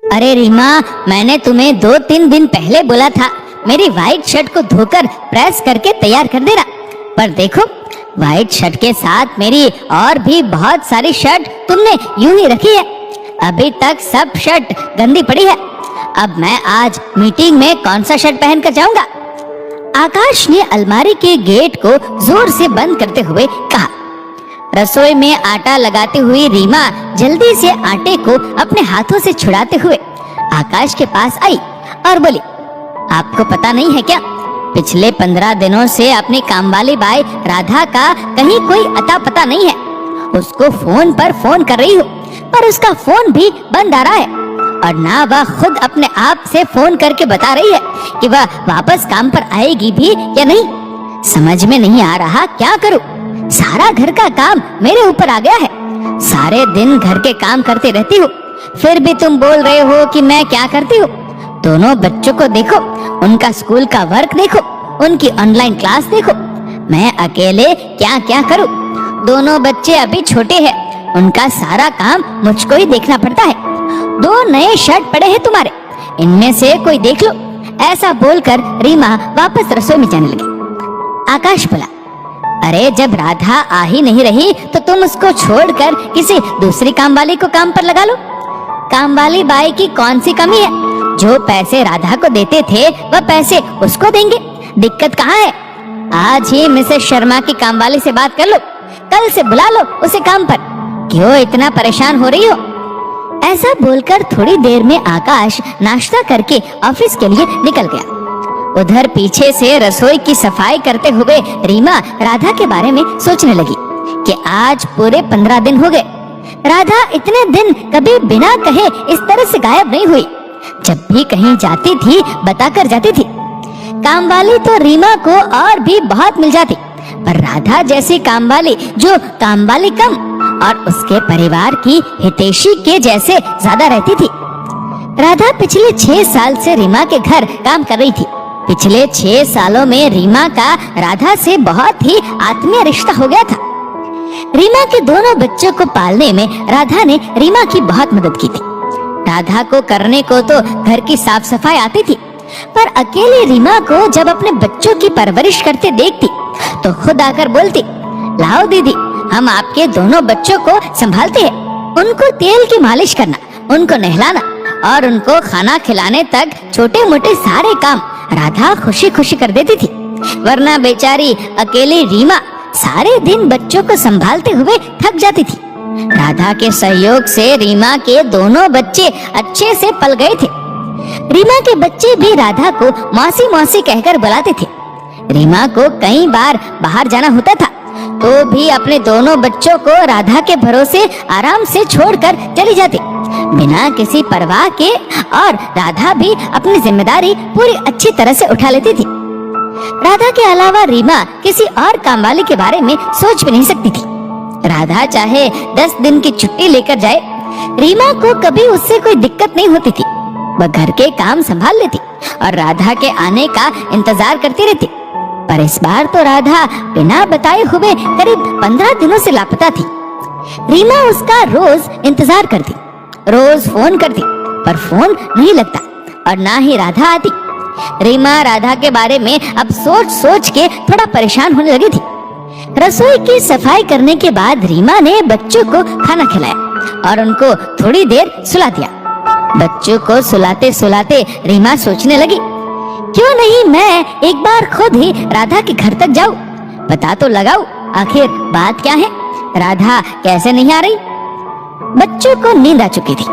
अरे रीमा, मैंने तुम्हें 2-3 दिन पहले बोला था मेरी व्हाइट शर्ट को धोकर प्रेस करके तैयार कर देना, पर देखो व्हाइट शर्ट के साथ मेरी और भी बहुत सारी शर्ट तुमने यूं ही रखी है। अभी तक सब शर्ट गंदी पड़ी है। अब मैं आज मीटिंग में कौन सा शर्ट पहनकर जाऊंगा? आकाश ने अलमारी के गेट को जोर से बंद करते हुए कहा। रसोई में आटा लगाती हुई रीमा जल्दी से आटे को अपने हाथों से छुड़ाते हुए आकाश के पास आई और बोली, आपको पता नहीं है क्या, पिछले 15 दिनों से अपनी कामवाली बाई राधा का कहीं कोई अता पता नहीं है। उसको फोन पर फोन कर रही हूँ, पर उसका फोन भी बंद आ रहा है और ना वह खुद अपने आप से फोन करके बता रही है कि वह वापस काम पर आएगी भी या नहीं। समझ में नहीं आ रहा क्या करूँ। सारा घर का काम मेरे ऊपर आ गया है। सारे दिन घर के काम करती रहती हूँ, फिर भी तुम बोल रहे हो कि मैं क्या करती हूँ। दोनों बच्चों को देखो, उनका स्कूल का वर्क देखो, उनकी ऑनलाइन क्लास देखो। मैं अकेले क्या क्या करूँ। दोनों बच्चे अभी छोटे हैं, उनका सारा काम मुझको ही देखना पड़ता है। 2 नए शर्ट पड़े हैं तुम्हारे, इनमें से कोई देख लो। ऐसा बोलकर रीमा वापस रसोई में जाने लगी। आकाश बोला, अरे जब राधा आ ही नहीं रही तो तुम उसको छोड़कर किसी दूसरी कामवाली को काम पर लगा लो। कामवाली बाई की कौन सी कमी है? जो पैसे राधा को देते थे वह पैसे उसको देंगे। दिक्कत कहाँ है? आज ही मिसेस शर्मा की कामवाली से बात कर लो, कल से बुला लो उसे काम पर। क्यों इतना परेशान हो रही हो? ऐसा बोलकर थोड़ी देर में आकाश नाश्ता करके ऑफिस के लिए निकल गया। उधर पीछे से रसोई की सफाई करते हुए रीमा राधा के बारे में सोचने लगी कि आज पूरे 15 दिन हो गए। राधा इतने दिन कभी बिना कहे इस तरह से गायब नहीं हुई। जब भी कहीं जाती थी बताकर जाती थी। कामवाली तो रीमा को और भी बहुत मिल जाती, पर राधा जैसी कामवाली जो कामवाली कम और उसके परिवार की हितैषी के जैसे ज्यादा रहती थी। राधा पिछले 6 साल से रीमा के घर काम कर रही थी। पिछले 6 सालों में रीमा का राधा से बहुत ही आत्मीय रिश्ता हो गया था। रीमा के दोनों बच्चों को पालने में राधा ने रीमा की बहुत मदद की थी। राधा को करने को तो घर की साफ सफाई आती थी, पर अकेली रीमा को जब अपने बच्चों की परवरिश करते देखती तो खुद आकर बोलती, लाओ दीदी, हम आपके दोनों बच्चों को संभालते हैं। उनको तेल की मालिश करना, उनको नहलाना और उनको खाना खिलाने तक छोटे मोटे सारे काम राधा खुशी खुशी कर देती थी। वरना बेचारी अकेली रीमा सारे दिन बच्चों को संभालते हुए थक जाती थी। राधा के सहयोग से रीमा के दोनों बच्चे अच्छे से पल गए थे। रीमा के बच्चे भी राधा को मौसी मौसी कहकर बुलाते थे। रीमा को कई बार बाहर जाना होता था तो भी अपने दोनों बच्चों को राधा के भरोसे आराम से छोड़कर चली जाती बिना किसी परवाह के, और राधा भी अपनी जिम्मेदारी पूरी अच्छी तरह से उठा लेती थी। राधा के अलावा रीमा किसी और कामवाली के बारे में सोच भी नहीं सकती थी। राधा चाहे 10 दिन की छुट्टी लेकर जाए, रीमा को कभी उससे कोई दिक्कत नहीं होती थी। वह घर के काम संभाल लेती और राधा के आने का इंतजार करती रहती। पर इस बार तो राधा बिना बताए हुए करीब 15 दिनों से लापता थी। रीमा उसका रोज इंतजार करती, रोज फोन करती, पर फोन नहीं लगता और ना ही राधा आती। रीमा राधा के बारे में अब सोच सोच के थोड़ा परेशान होने लगी थी। रसोई की सफाई करने के बाद रीमा ने बच्चों को खाना खिलाया और उनको थोड़ी देर सुला दिया। बच्चों को सुलाते सुलाते रीमा सोचने लगी, क्यों नहीं मैं एक बार खुद ही राधा के घर तक जाऊं, पता तो लगाऊं आखिर बात क्या है, राधा कैसे नहीं आ रही। बच्चों को नींद आ चुकी थी।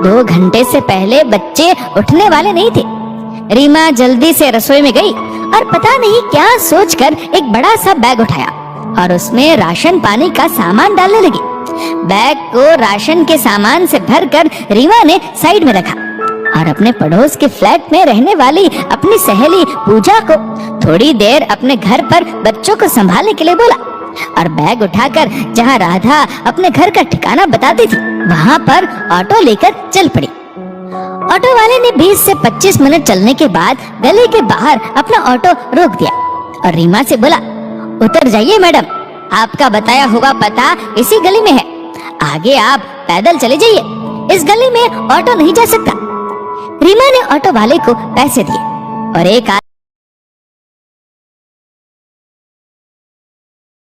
2 घंटे से पहले बच्चे उठने वाले नहीं थे। रीमा जल्दी से रसोई में गई और पता नहीं क्या सोचकर एक बड़ा सा बैग उठाया और उसमें राशन पानी का सामान डालने लगी। बैग को राशन के सामान से भरकर रीमा ने साइड में रखा और अपने पड़ोस के फ्लैट में रहने वाली अपनी सहेली पूजा को थोड़ी देर अपने घर पर बच्चों को संभालने के लिए बोला और बैग उठाकर जहां राधा अपने घर का ठिकाना बताती थी वहां पर ऑटो लेकर चल पड़ी। ऑटो वाले ने 20 से 25 मिनट चलने के बाद गली के बाहर अपना ऑटो रोक दिया और रीमा से बोला, उतर जाइए मैडम, आपका बताया हुआ पता इसी गली में है, आगे आप पैदल चले जाइए, इस गली में ऑटो नहीं जा सकता। रीमा ने ऑटो वाले को पैसे दिए और एक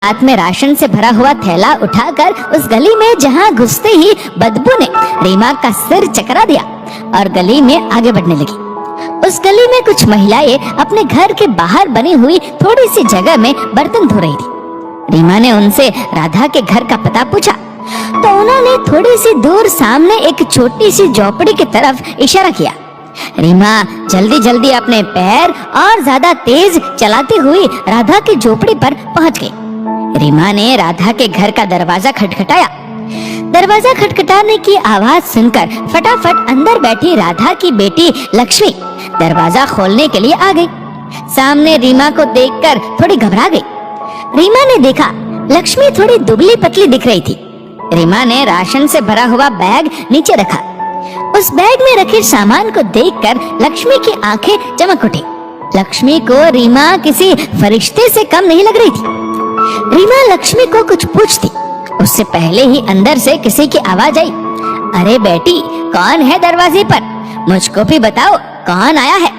हाथ में राशन से भरा हुआ थैला उठाकर उस गली में जहां घुसते ही बदबू ने रीमा का सिर चकरा दिया और गली में आगे बढ़ने लगी। उस गली में कुछ महिलाएं अपने घर के बाहर बनी हुई थोड़ी सी जगह में बर्तन धो रही थी। रीमा ने उनसे राधा के घर का पता पूछा तो उन्होंने थोड़ी सी दूर सामने एक छोटी सी झोपड़ी की तरफ इशारा किया। रीमा जल्दी जल्दी अपने पैर और ज्यादा तेज चलाती हुई राधा की झोपड़ी पर पहुंच गई। रीमा ने राधा के घर का दरवाजा खटखटाया। दरवाजा खटखटाने की आवाज सुनकर फटाफट अंदर बैठी राधा की बेटी लक्ष्मी दरवाजा खोलने के लिए आ गई। सामने रीमा को देखकर थोड़ी घबरा गई। रीमा ने देखा लक्ष्मी थोड़ी दुबली पतली दिख रही थी। रीमा ने राशन से भरा हुआ बैग नीचे रखा। उस बैग में रखे सामान को देखकर लक्ष्मी की आंखें चमक उठी। लक्ष्मी को रीमा किसी फरिश्ते से कम नहीं लग रही थी। रीमा लक्ष्मी को कुछ पूछती उससे पहले ही अंदर से किसी की आवाज आई, अरे बेटी कौन है दरवाजे पर, मुझको भी बताओ कौन आया है।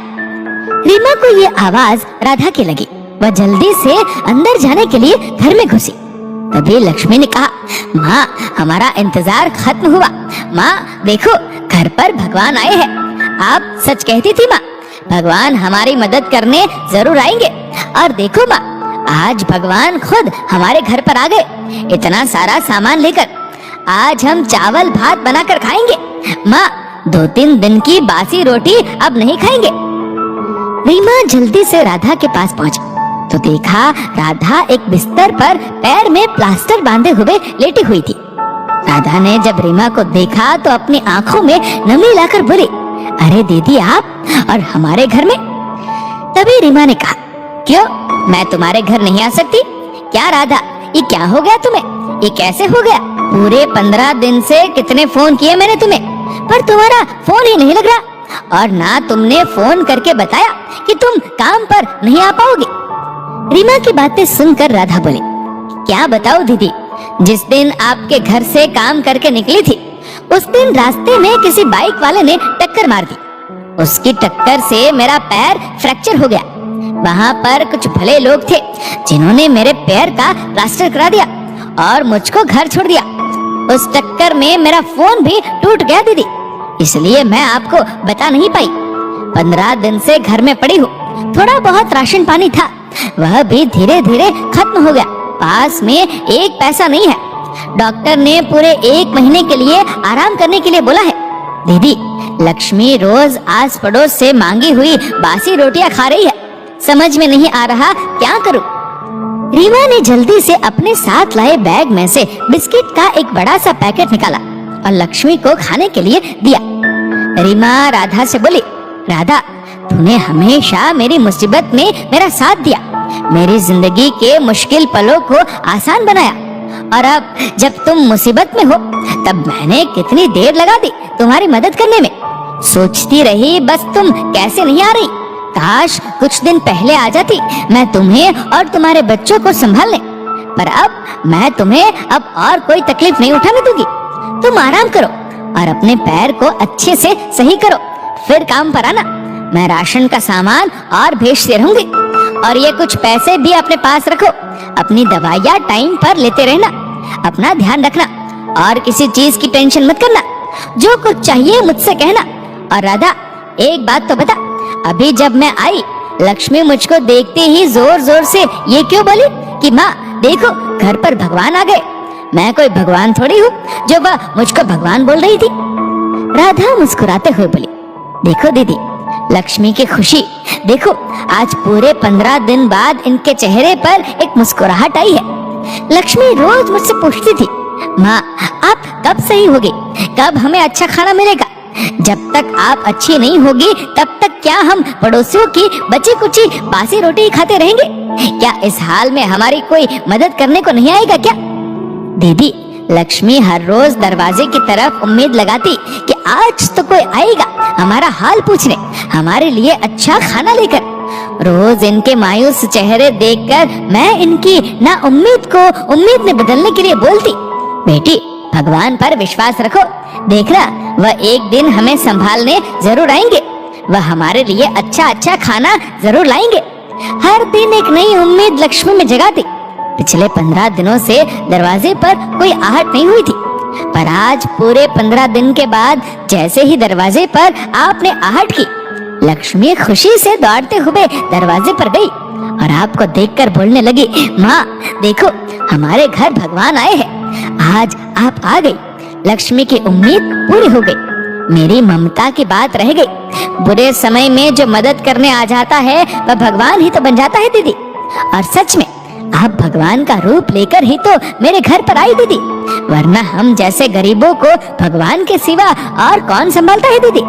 रीमा को ये आवाज राधा की लगी। वह जल्दी से अंदर जाने के लिए घर में घुसी। तभी लक्ष्मी ने कहा, माँ हमारा इंतजार खत्म हुआ। माँ देखो घर पर भगवान आए हैं। आप सच कहती थी माँ, भगवान हमारी मदद करने जरूर आएंगे। और देखो माँ आज भगवान खुद हमारे घर पर आ गए इतना सारा सामान लेकर। आज हम चावल भात बनाकर खाएंगे। माँ 2-3 दिन की बासी रोटी अब नहीं खाएंगे। रीमा जल्दी से राधा के पास पहुंची तो देखा राधा एक बिस्तर पर पैर में प्लास्टर बांधे हुए लेटी हुई थी। राधा ने जब रीमा को देखा तो अपनी आंखों में नमी लाकर बोली, अरे दीदी आप और हमारे घर में। तभी रीमा ने कहा, क्यों मैं तुम्हारे घर नहीं आ सकती क्या? राधा ये क्या हो गया तुम्हें, ये कैसे हो गया? पूरे 15 दिन से कितने फोन किए मैंने तुम्हें, पर तुम्हारा फोन ही नहीं लग रहा और ना तुमने फोन करके बताया कि तुम काम पर नहीं आ पाओगे। रीमा की बातें सुनकर राधा बोली, क्या बताओ दीदी, जिस दिन आपके घर से काम करके निकली थी उस दिन रास्ते में किसी बाइक वाले ने टक्कर मार दी। उसकी टक्कर से मेरा पैर फ्रैक्चर हो गया। वहाँ पर कुछ भले लोग थे जिन्होंने मेरे पैर का प्लास्टर करा दिया और मुझको घर छोड़ दिया। उस टक्कर में मेरा फोन भी टूट गया दीदी, इसलिए मैं आपको बता नहीं पाई। 15 दिन से घर में पड़ी हूँ। थोड़ा बहुत राशन पानी था, वह भी धीरे धीरे खत्म हो गया। पास में 1 पैसा नहीं है। डॉक्टर ने पूरे 1 महीने के लिए आराम करने के लिए बोला है। दीदी लक्ष्मी रोज आस पड़ोस से मांगी हुई बासी रोटियां खा रही है। समझ में नहीं आ रहा क्या करूं। रीमा ने जल्दी से अपने साथ लाए बैग में से बिस्किट का एक बड़ा सा पैकेट निकाला और लक्ष्मी को खाने के लिए दिया। रीमा राधा से बोली, राधा तूने हमेशा मेरी मुसीबत में मेरा साथ दिया, मेरी जिंदगी के मुश्किल पलों को आसान बनाया और अब जब तुम मुसीबत में हो तब मैंने कितनी देर लगा दी तुम्हारी मदद करने में। सोचती रही बस तुम कैसे नहीं आ रही। काश कुछ दिन पहले आ जाती मैं तुम्हें और तुम्हारे बच्चों को संभालने, पर अब मैं तुम्हें अब और कोई तकलीफ नहीं उठाने दूंगी। तुम आराम करो और अपने पैर को अच्छे से सही करो, फिर काम पर आना। मैं राशन का सामान और भेजती रहूंगी और ये कुछ पैसे भी अपने पास रखो। अपनी दवाइयाँ टाइम पर लेते रहना, अपना ध्यान रखना और किसी चीज की टेंशन मत करना। जो कुछ चाहिए मुझसे कहना। और राधा एक बात तो बता, अभी जब मैं आई लक्ष्मी मुझको देखते ही जोर जोर से ये क्यों बोली कि माँ देखो घर पर भगवान आ गए। मैं कोई भगवान थोड़ी हूँ जो वह मुझको भगवान बोल रही थी। राधा मुस्कुराते हुए बोली, देखो दीदी लक्ष्मी की खुशी देखो, आज पूरे 15 दिन बाद इनके चेहरे पर एक मुस्कुराहट आई है। लक्ष्मी रोज मुझसे पूछती थी, माँ आप कब सही होगी, कब हमें अच्छा खाना मिलेगा। जब तक आप अच्छी नहीं होगी तब तक क्या हम पड़ोसियों की बची कुची बासी रोटी खाते रहेंगे? क्या इस हाल में हमारी कोई मदद करने को नहीं आएगा क्या? दीदी लक्ष्मी हर रोज दरवाजे की तरफ उम्मीद लगाती कि आज तो कोई आएगा हमारा हाल पूछने, हमारे लिए अच्छा खाना लेकर। रोज इनके मायूस चेहरे देखकर मैं इनकी ना उम्मीद को उम्मीद में बदलने के लिए बोलती, बेटी भगवान पर विश्वास रखो, देखना वह एक दिन हमें संभालने जरूर आएंगे। वह हमारे लिए अच्छा अच्छा खाना जरूर लाएंगे। हर दिन एक नई उम्मीद लक्ष्मी में जगाती। पिछले 15 दिनों से दरवाजे पर कोई आहट नहीं हुई थी, पर आज पूरे 15 दिन के बाद जैसे ही दरवाजे पर आपने आहट की, लक्ष्मी खुशी से दौड़ते हुए दरवाजे पर गई और आपको देखकर बोलने लगी, माँ देखो हमारे घर भगवान आए हैं, आज आप आ गई। लक्ष्मी की उम्मीद पूरी हो गई, मेरी ममता की बात रह गई। बुरे समय में जो मदद करने आ जाता है वह भगवान ही तो बन जाता है दीदी। और सच में आप भगवान का रूप लेकर ही तो मेरे घर पर आई दीदी, वरना हम जैसे गरीबों को भगवान के सिवा और कौन संभालता है दीदी।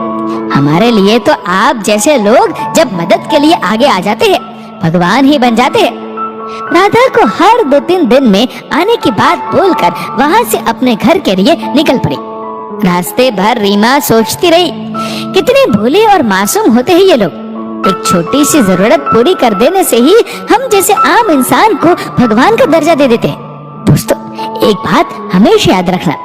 हमारे लिए तो आप जैसे लोग जब मदद के लिए आगे आ जाते हैं, भगवान ही बन जाते हैं। राधा को हर 2-3 दिन में आने की बात बोलकर वहाँ से अपने घर के लिए निकल पड़ी। रास्ते भर रीमा सोचती रही, कितने भोले और मासूम होते हैं ये लोग। एक छोटी सी जरूरत पूरी कर देने से ही हम जैसे आम इंसान को भगवान का दर्जा दे देते हैं। दोस्तों, एक बात हमेशा याद रखना,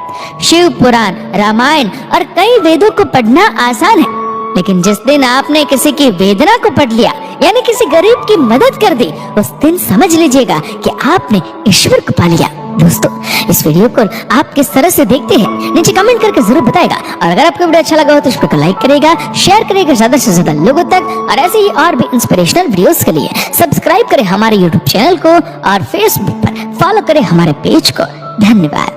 शिव पुराण, रामायण और कई वेदों को पढ़ना आसान है, लेकिन जिस दिन आपने किसी की वेदना को पढ़ लिया, यानी किसी गरीब की मदद कर दी, उस दिन समझ लीजिएगा कि आपने ईश्वर को पा लिया। दोस्तों, इस वीडियो को आप किस तरह से देखते हैं नीचे कमेंट करके जरूर बताएगा। और अगर आपको वीडियो अच्छा लगा हो तो इसको लाइक करेगा, शेयर करेगा ज्यादा से ज्यादा लोगों तक। और ऐसे ही और भी इंस्पिरेशनल वीडियोस के लिए सब्सक्राइब करें हमारे यूट्यूब चैनल को और फेसबुक पर फॉलो करें हमारे पेज को। धन्यवाद।